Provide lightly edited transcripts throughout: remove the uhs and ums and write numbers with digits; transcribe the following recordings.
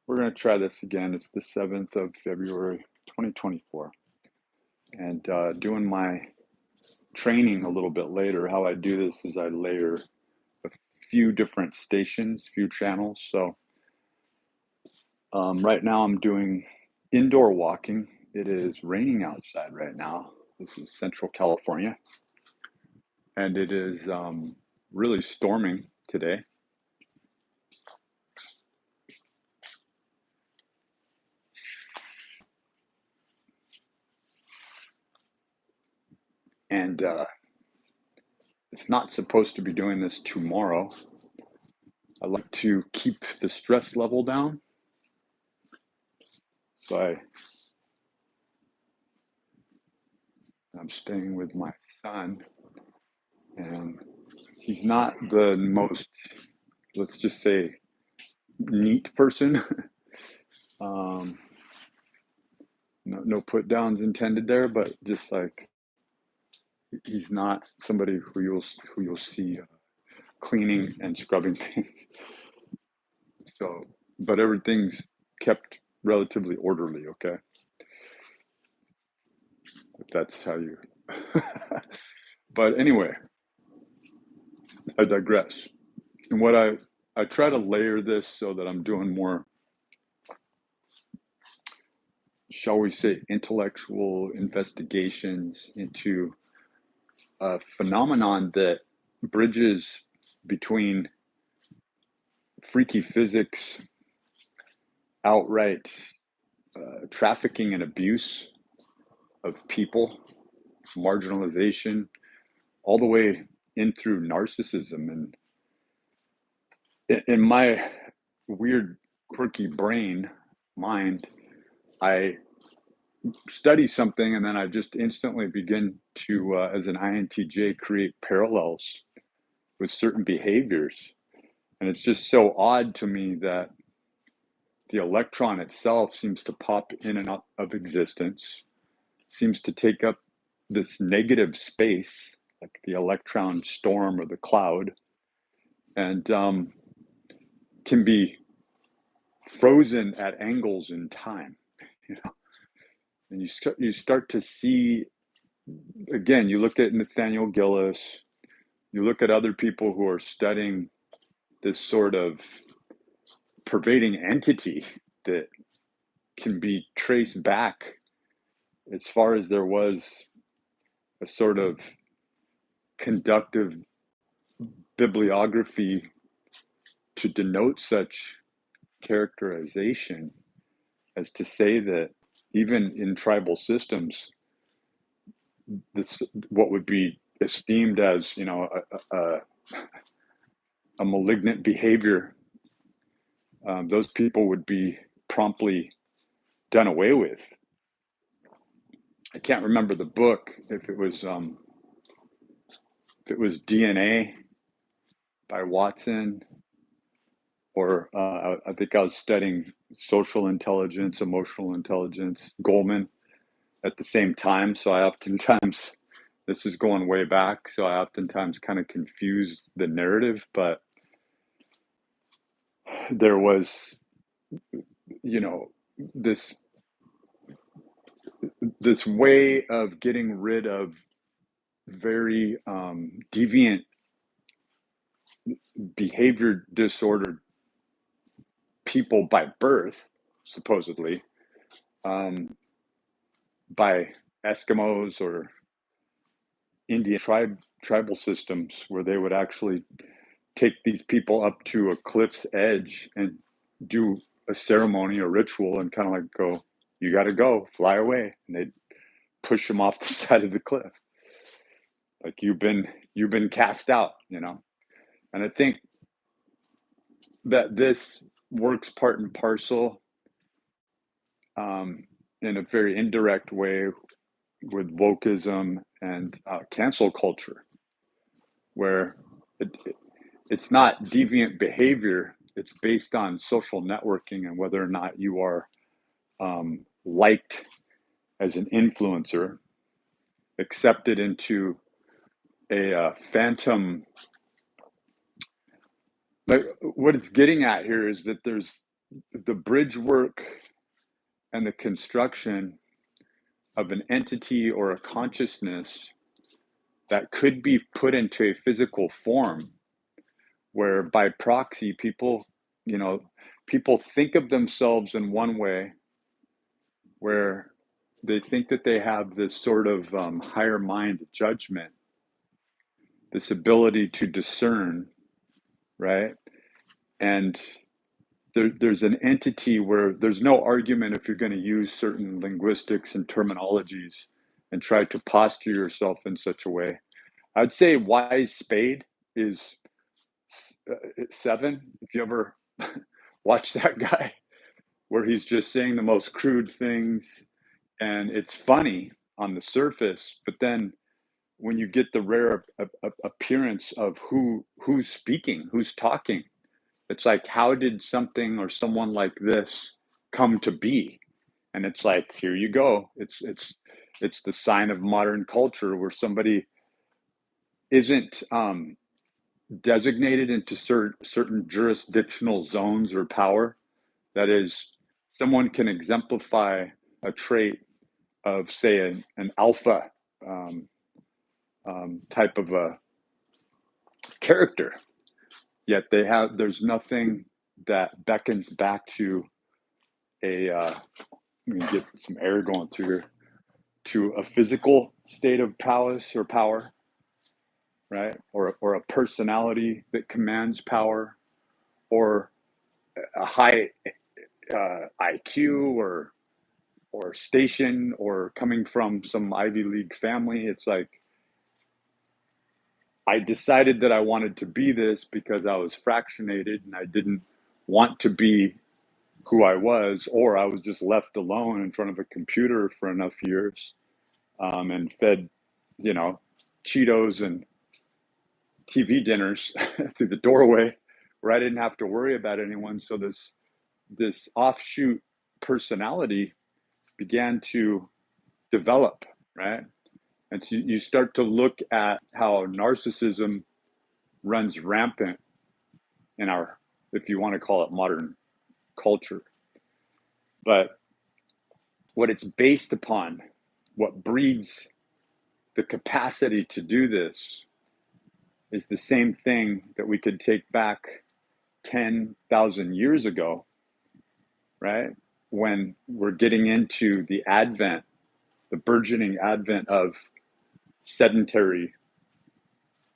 We're going to try this again. It's the 7th of February, 2024. And doing my training a little bit later. How I do this is I layer a few different stations, few channels. So right now I'm doing indoor walking. It is raining outside right now. This is Central California. And it is really storming today. And it's not supposed to be doing this tomorrow. I like to keep the stress level down. So I'm staying with my son, and he's not the most, let's just say, neat person. No put downs intended there, but just like he's not somebody who you'll see cleaning and scrubbing things. So, but everything's kept relatively orderly. Okay, if that's how you. But anyway, I digress. And what I try to layer this so that I'm doing more, shall we say, intellectual investigations into a phenomenon that bridges between freaky physics, outright trafficking and abuse of people, marginalization, all the way in through narcissism. And in my weird, quirky mind, I study something and then I just instantly begin to, as an INTJ, create parallels with certain behaviors. And it's just so odd to me that the electron itself seems to pop in and out of existence, seems to take up this negative space, like the electron storm or the cloud, and can be frozen at angles in time, and you start to see, again, you look at Nathaniel Gillis, you look at other people who are studying this sort of pervading entity that can be traced back as far as there was a sort of conductive bibliography to denote such characterization, as to say that even in tribal systems, this what would be esteemed as a malignant behavior, those people would be promptly done away with. I can't remember the book, if it was DNA by Watson, or I think I was studying social intelligence, emotional intelligence, Goldman, at the same time. So I oftentimes, this is going way back, so I oftentimes kind of confuse the narrative, but there was, this way of getting rid of very deviant behavior disordered people by birth, supposedly, by Eskimos or Indian tribal systems, where they would actually take these people up to a cliff's edge and do a ceremony or ritual and kind of like go, you got to go, fly away. And they'd push them off the side of the cliff. Like, you've been cast out, And I think that this works part and parcel in a very indirect way with wokeism and cancel culture, where it's not deviant behavior. It's based on social networking and whether or not you are liked as an influencer, accepted into a phantom. Like, what it's getting at here is that there's the bridge work and the construction of an entity or a consciousness that could be put into a physical form, where by proxy people think of themselves in one way, where they think that they have this sort of higher mind judgment, this ability to discern, right? And there's an entity where there's no argument if you're going to use certain linguistics and terminologies and try to posture yourself in such a way. I'd say wise spade is 7. If you ever watch that guy, where he's just saying the most crude things, and it's funny on the surface, but then when you get the rare appearance of who's speaking, who's talking, it's like, how did something or someone like this come to be? And it's like, here you go. It's the sign of modern culture, where somebody isn't designated into certain jurisdictional zones or power. That is, someone can exemplify a trait of, say, an alpha type of a character, yet there's nothing that beckons back to a let me get some air going through here, to a physical state of prowess or power, right? Or a personality that commands power, or a high IQ, or station, or coming from some Ivy League family. It's like, I decided that I wanted to be this because I was fractionated and I didn't want to be who I was, or I was just left alone in front of a computer for enough years, and fed, Cheetos and TV dinners through the doorway, where I didn't have to worry about anyone. So this offshoot personality began to develop, right? And so you start to look at how narcissism runs rampant in our, if you want to call it, modern culture. But what it's based upon, what breeds the capacity to do this, is the same thing that we could take back 10,000 years ago, right? When we're getting into the burgeoning advent of sedentary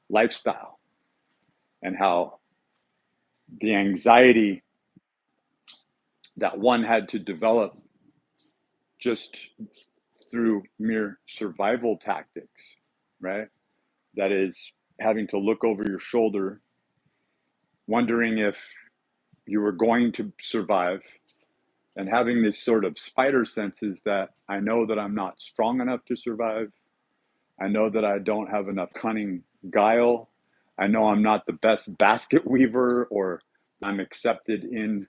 lifestyle, and how the anxiety that one had to develop just through mere survival tactics, right? That is, having to look over your shoulder, wondering if you were going to survive, and having this sort of spider senses that I know that I'm not strong enough to survive. I know that I don't have enough cunning guile. I know I'm not the best basket weaver, or I'm accepted in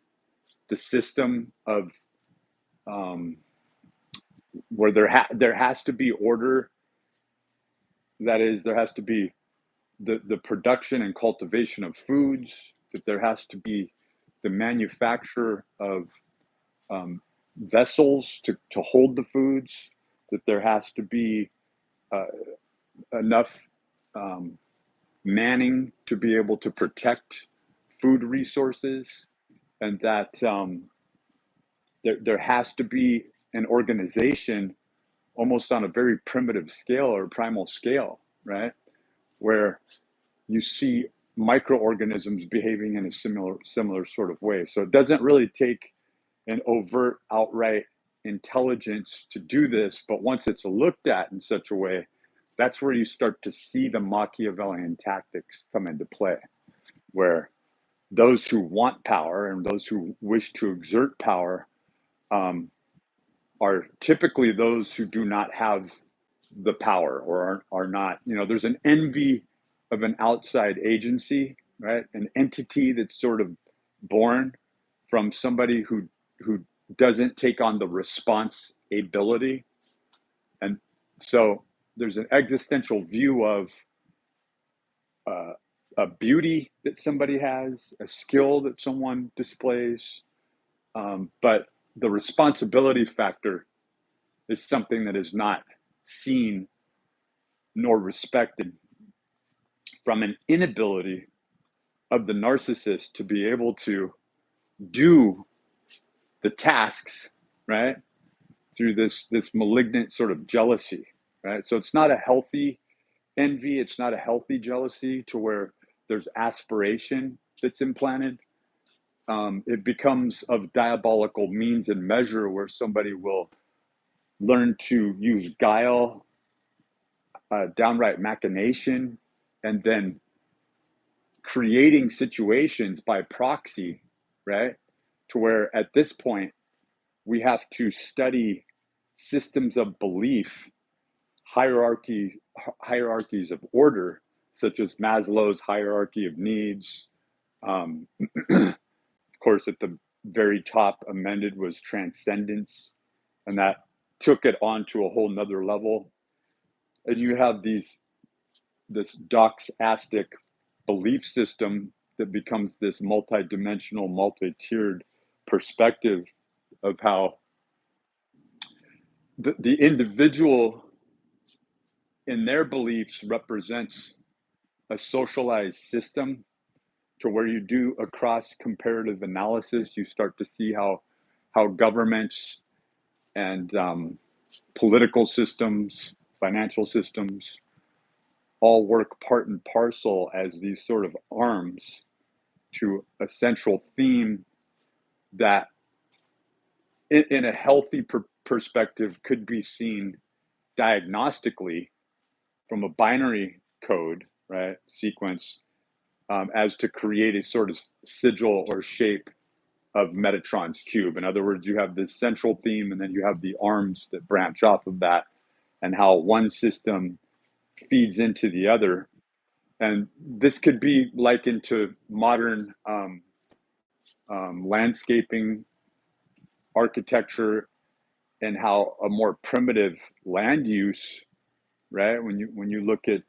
the system of where there has to be order. That is, there has to be the production and cultivation of foods, that there has to be the manufacture of vessels to hold the foods, that there has to be enough manning to be able to protect food resources, and that there has to be an organization almost on a very primitive scale or primal scale, right? Where you see microorganisms behaving in a similar sort of way. So it doesn't really take an overt, outright intelligence to do this, but once it's looked at in such a way, that's where you start to see the Machiavellian tactics come into play, where those who want power and those who wish to exert power are typically those who do not have the power, or are not, there's an envy of an outside agency, right? An entity that's sort of born from somebody who doesn't take on the responsibility. And so there's an existential view of a beauty that somebody has, a skill that someone displays, But the responsibility factor is something that is not seen nor respected, from an inability of the narcissist to be able to do the tasks, right, through this malignant sort of jealousy, right? So it's not a healthy envy, it's not a healthy jealousy to where there's aspiration that's implanted. It becomes of diabolical means and measure, where somebody will learn to use guile, downright machination, and then creating situations by proxy, right? To where at this point, we have to study systems of belief, hierarchies of order, such as Maslow's hierarchy of needs. Of course, at the very top, amended, was transcendence, and that took it on to a whole nother level. And you have this doxastic belief system that becomes this multi-dimensional, multi-tiered perspective of how the individual in their beliefs represents a socialized system, to where you do a cross comparative analysis. You start to see how governments and political systems, financial systems, all work part and parcel as these sort of arms to a central theme that, in a healthy perspective, could be seen diagnostically from a binary code, right, sequence, as to create a sort of sigil or shape of Metatron's cube. In other words, you have this central theme, and then you have the arms that branch off of that, and how one system feeds into the other. And this could be likened to modern landscaping architecture, and how a more primitive land use, right? When you look at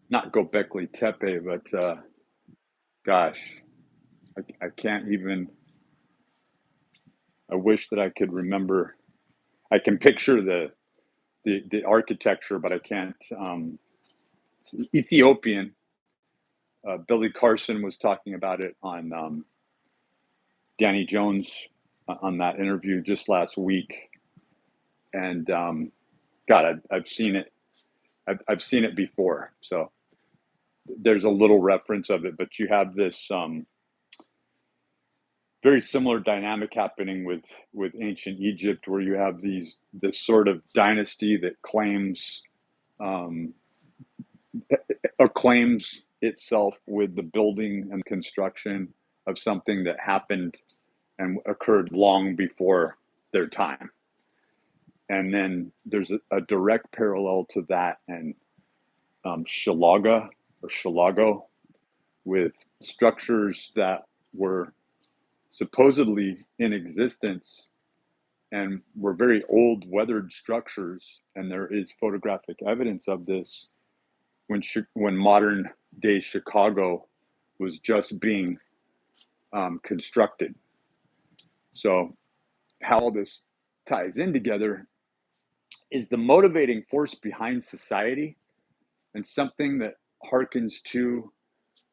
not Göbekli Tepe, but gosh, I can't even. I wish that I could remember. I can picture the architecture, but I can't. It's Ethiopian. Billy Carson was talking about it on Danny Jones on that interview just last week, and God, I've seen it. I've seen it before, so there's a little reference of it. But you have this very similar dynamic happening with ancient Egypt, where you have this sort of dynasty that acclaims itself with the building and construction of something that happened and occurred long before their time. And then there's a direct parallel to that, and Shalago, with structures that were supposedly in existence and were very old, weathered structures, and there is photographic evidence of this when modern day Chicago was just being constructed. So how this ties in together is the motivating force behind society, and something that harkens to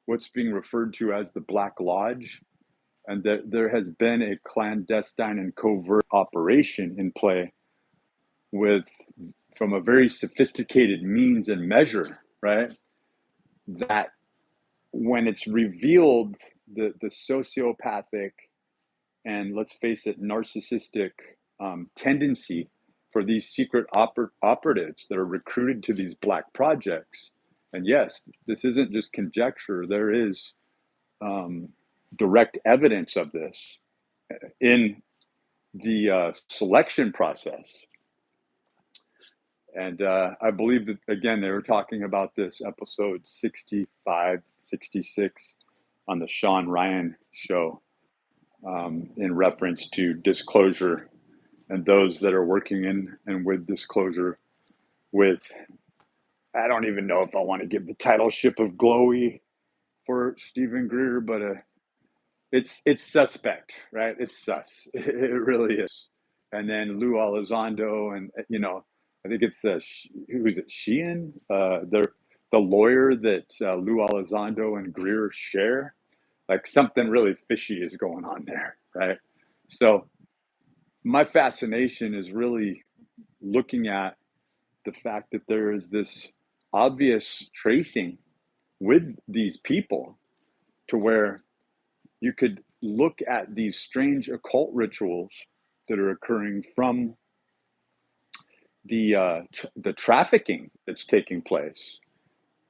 what's being referred to as the Black Lodge, and that there has been a clandestine and covert operation in play from a very sophisticated means and measure, right? That when it's revealed, the sociopathic and, let's face it, narcissistic tendency for these secret operatives that are recruited to these black projects. And yes, this isn't just conjecture. There is direct evidence of this in the selection process. And I believe that, again, they were talking about this episode 65, 66 on the Sean Ryan show, in reference to disclosure and those that are working in and with disclosure with, I don't even know if I want to give the titleship of glowy for Stephen Greer, but it's suspect, right? It's sus. It really is. And then Lou Elizondo, and I think it's who is it? Sheehan, the lawyer that Lou Elizondo and Greer share. Like something really fishy is going on there, right? So my fascination is really looking at the fact that there is this obvious tracing with these people to where you could look at these strange occult rituals that are occurring from the trafficking that's taking place.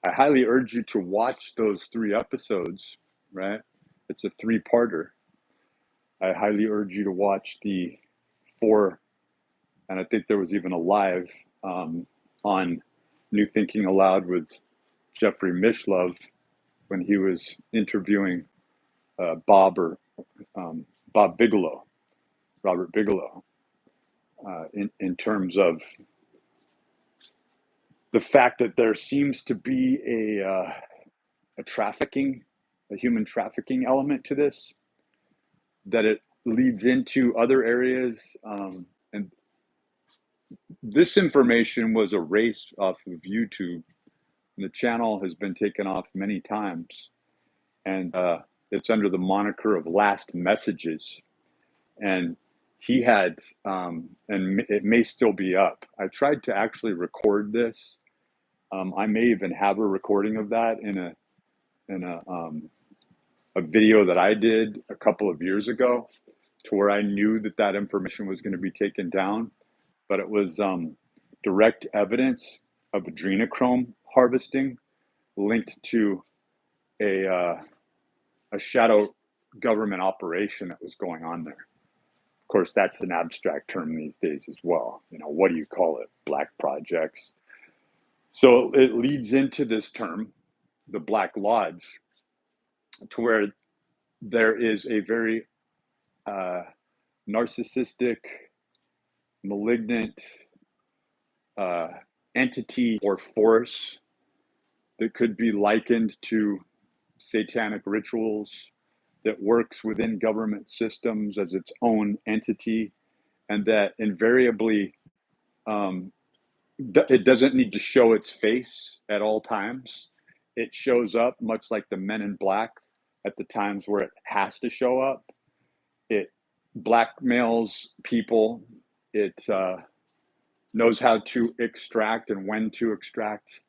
I highly urge you to watch those 3 episodes, right? It's a 3-parter. I highly urge you to watch the 4, and I think there was even a live on New Thinking Aloud with Jeffrey Mishlove when he was interviewing Bob Bigelow, Robert Bigelow, in terms of the fact that there seems to be a human trafficking element to this, that it leads into other areas. And this information was erased off of YouTube. The channel has been taken off many times, and it's under the moniker of Last Messages. And he had, and it may still be up. I tried to actually record this. I may even have a recording of that in a video that I did a couple of years ago, to where I knew that information was going to be taken down, but it was direct evidence of adrenochrome harvesting linked to a shadow government operation that was going on there. Of course, that's an abstract term these days as well. What do you call it? Black projects. So it leads into this term, the Black Lodge, to where there is a very narcissistic, malignant entity or force that could be likened to satanic rituals, that works within government systems as its own entity, and that invariably it doesn't need to show its face at all times. It shows up much like the Men in Black at the times where it has to show up. It blackmails people. It knows how to extract and when to extract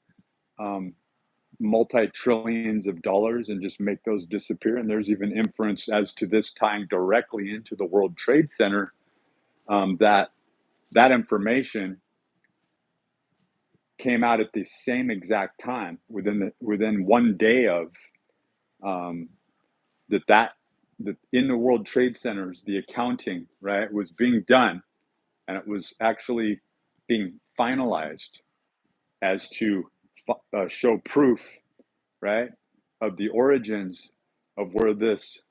multi-trillions of dollars and just make those disappear. And there's even inference as to this tying directly into the World Trade Center, that information came out at the same exact time within 1 day of that in the World Trade Centers, the accounting, right, was being done, and it was actually being finalized as to show proof, right, of the origins of where this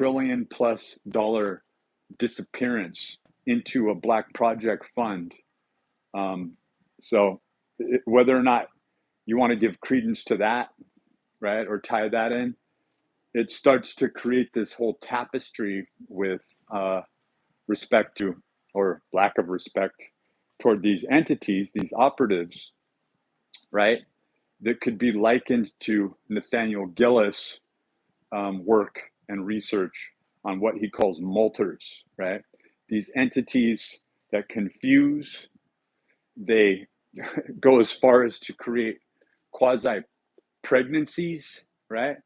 $1 trillion+ disappearance into a black project fund. So whether or not you want to give credence to that, right, or tie that in, it starts to create this whole tapestry with respect to, or lack of respect toward, these entities, these operatives, right, that could be likened to Nathaniel Gillis' work and research on what he calls multers, right? These entities that confuse, they go as far as to create quasi pregnancies, right?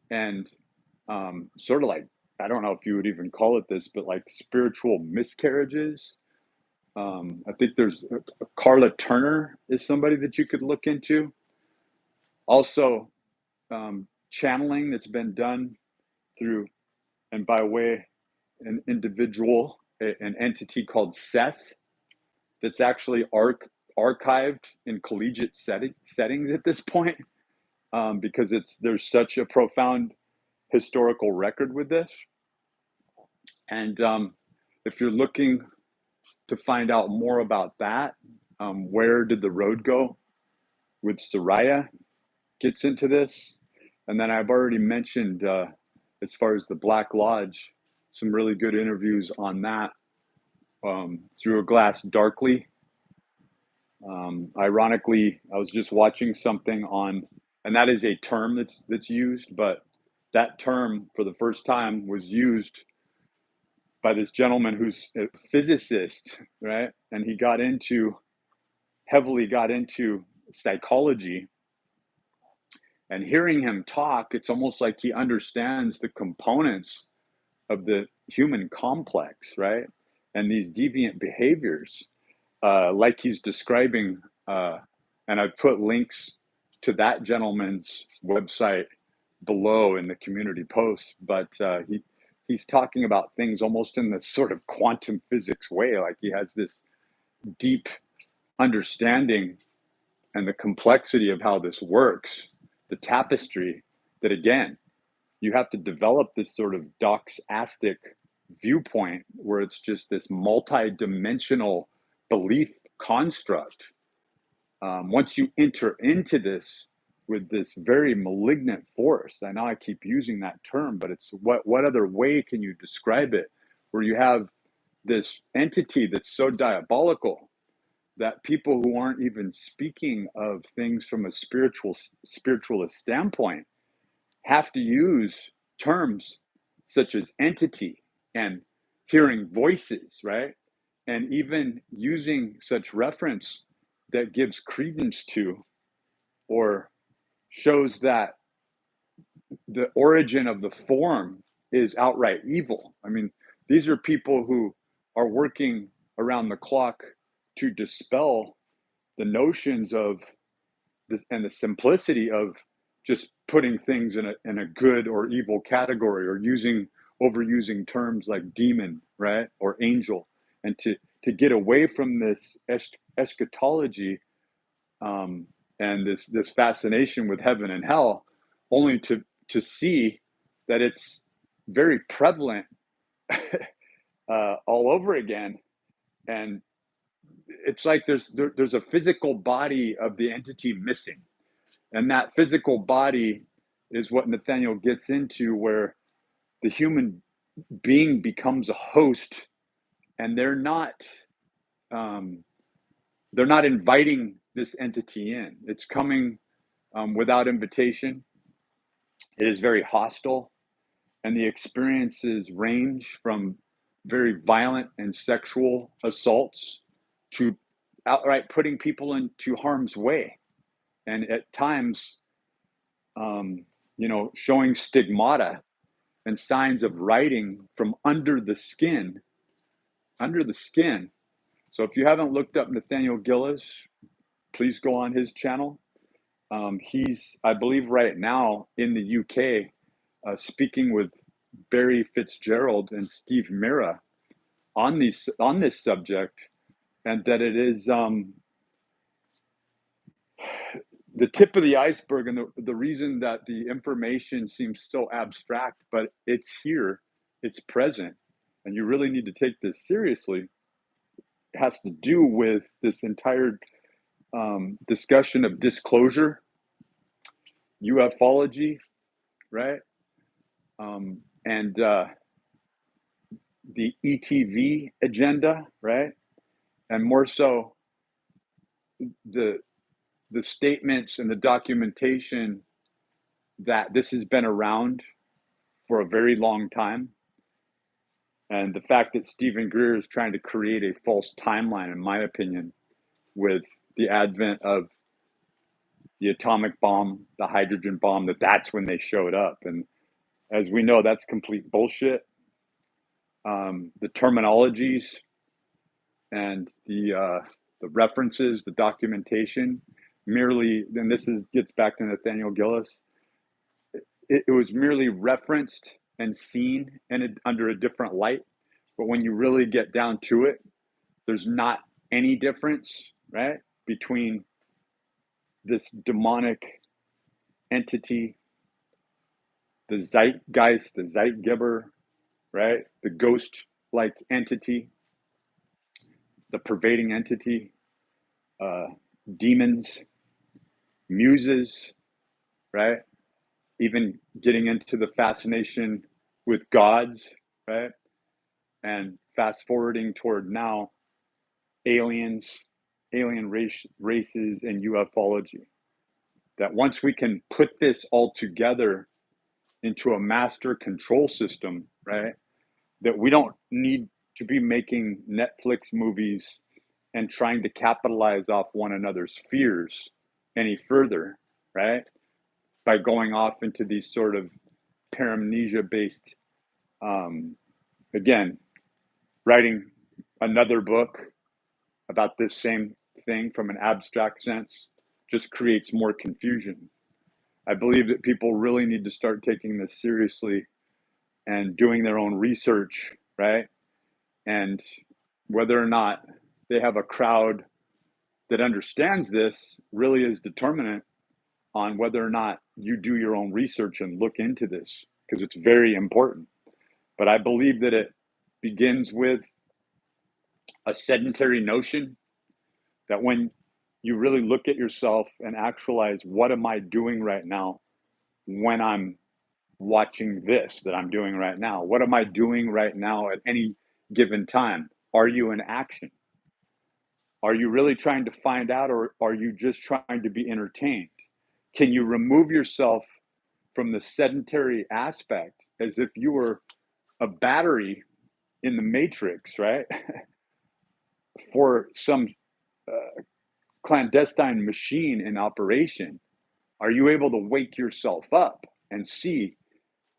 And sort of like, I don't know if you would even call it this, but like spiritual miscarriages. I think there's Carla Turner is somebody that you could look into. Also, channeling that's been done through and by way an individual, an entity called Seth, that's actually archived in collegiate settings at this point, because there's such a profound historical record with this. And if you're looking to find out more about that, Where Did the Road Go with Soraya gets into this. And then I've already mentioned as far as the Black Lodge, some really good interviews on that. Through a Glass Darkly. Ironically, I was just watching something on, and that is a term that's used, but that term for the first time was used by this gentleman who's a physicist, right? And he heavily got into psychology. And hearing him talk, it's almost like he understands the components of the human complex, right? And these deviant behaviors, like he's describing, and I've put links to that gentleman's website below in the community post, but he's talking about things almost in this sort of quantum physics way, like he has this deep understanding and the complexity of how this works, the tapestry that, again, you have to develop this sort of doxastic viewpoint where it's just this multi-dimensional belief construct. Once you enter into this with this very malignant force, I know I keep using that term, but it's what other way can you describe it, where you have this entity that's so diabolical that people who aren't even speaking of things from a spiritualist standpoint have to use terms such as entity and hearing voices, right? And even using such reference that gives credence to or shows that the origin of the form is outright evil. I mean, these are people who are working around the clock to dispel the notions of this and the simplicity of just putting things in a good or evil category, or overusing terms like demon, right, or angel, and to get away from this eschatology, and this fascination with heaven and hell, only to see that it's very prevalent all over again. And it's like there's a physical body of the entity missing, and that physical body is what Nathaniel gets into, where the human being becomes a host, and they're not inviting this entity in. It's coming without invitation. It is very hostile, and the experiences range from very violent and sexual assaults to outright putting people into harm's way, and at times, showing stigmata and signs of writing from under the skin. Under the skin. So if you haven't looked up Nathaniel Gillis, please go on his channel. He's, I believe, right now in the UK, speaking with Barry Fitzgerald and Steve Mira on this subject, and that it is the tip of the iceberg, and the reason that the information seems so abstract, but it's here, it's present, and you really need to take this seriously. It has to do with this entire discussion of disclosure, ufology, right? And the ETV agenda, right? And more so, the statements and the documentation that this has been around for a very long time. And the fact that Stephen Greer is trying to create a false timeline, in my opinion, with the advent of the atomic bomb, the hydrogen bomb, that's when they showed up. And as we know, that's complete bullshit. The terminologies and the references, the documentation, merely, and gets back to Nathaniel Gillis, it was merely referenced and seen under a different light. But when you really get down to it, there's not any difference, right, between this demonic entity, the zeitgeist, the zeitgeber, right, the ghost-like entity, the pervading entity, demons, muses, right? Even getting into the fascination with gods, right? And fast forwarding toward now, aliens, races, and ufology. That once we can put this all together into a master control system, right? That we don't need to be making Netflix movies and trying to capitalize off one another's fears any further, right? By going off into these sort of paramnesia based, again, writing another book about this same thing from an abstract sense just creates more confusion. I believe that people really need to start taking this seriously and doing their own research, right? And whether or not they have a crowd that understands this really is determinant on whether or not you do your own research and look into this, because it's very important. But I believe that it begins with a sedentary notion that when you really look at yourself and actualize, what am I doing right now when I'm watching this that I'm doing right now? What am I doing right now at any given time? Are you in action? Are you really trying to find out, or are you just trying to be entertained? Can you remove yourself from the sedentary aspect as if you were a battery in the matrix, right? For some clandestine machine in operation? Are you able to wake yourself up and see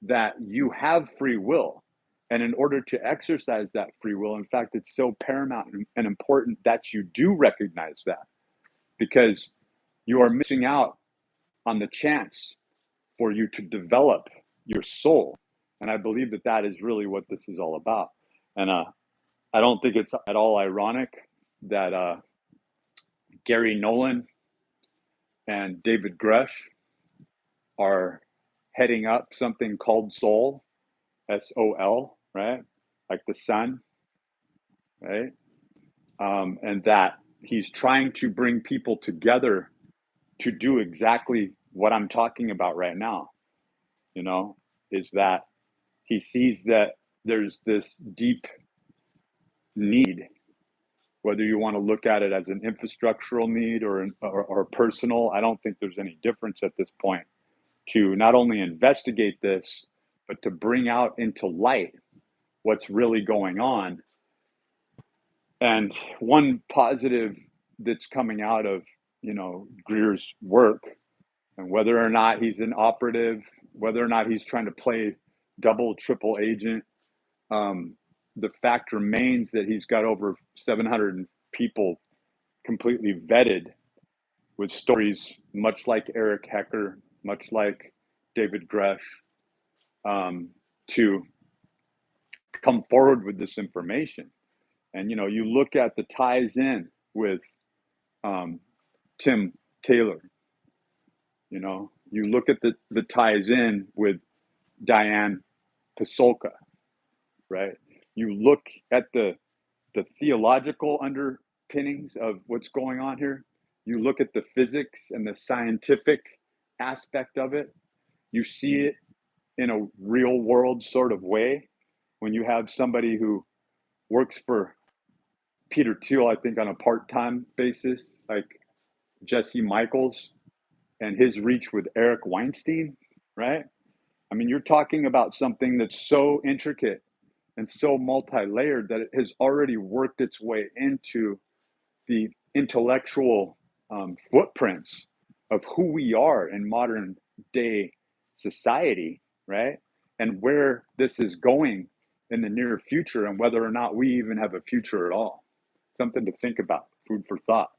that you have free will? And in order to exercise that free will, in fact, it's so paramount and important that you do recognize that, because you are missing out on the chance for you to develop your soul. And I believe that that is really what this is all about. And I don't think it's at all ironic that Gary Nolan and David Grush are heading up something called Soul, SOL, right? Like the sun, right? And that he's trying to bring people together to do exactly what I'm talking about right now, is that he sees that there's this deep need, whether you want to look at it as an infrastructural need or personal. I don't think there's any difference at this point, to not only investigate this, but to bring out into light what's really going on. And one positive that's coming out of, Greer's work, and whether or not he's an operative, whether or not he's trying to play double, triple agent, the fact remains that he's got over 700 people completely vetted with stories, much like Eric Hecker, much like David Grush, to come forward with this information. And, you look at the ties in with Tim Taylor, you look at the ties in with Diane Pasolka, right? You look at the theological underpinnings of what's going on here. You look at the physics and the scientific aspect of it. You see it in a real world sort of way when you have somebody who works for Peter Thiel, I think, on a part-time basis, like Jesse Michaels and his reach with Eric Weinstein, right? I mean, you're talking about something that's so intricate and so multi-layered that it has already worked its way into the intellectual footprints of who we are in modern day society, right? And where this is going in the near future, and whether or not we even have a future at all. Something to think about, food for thought.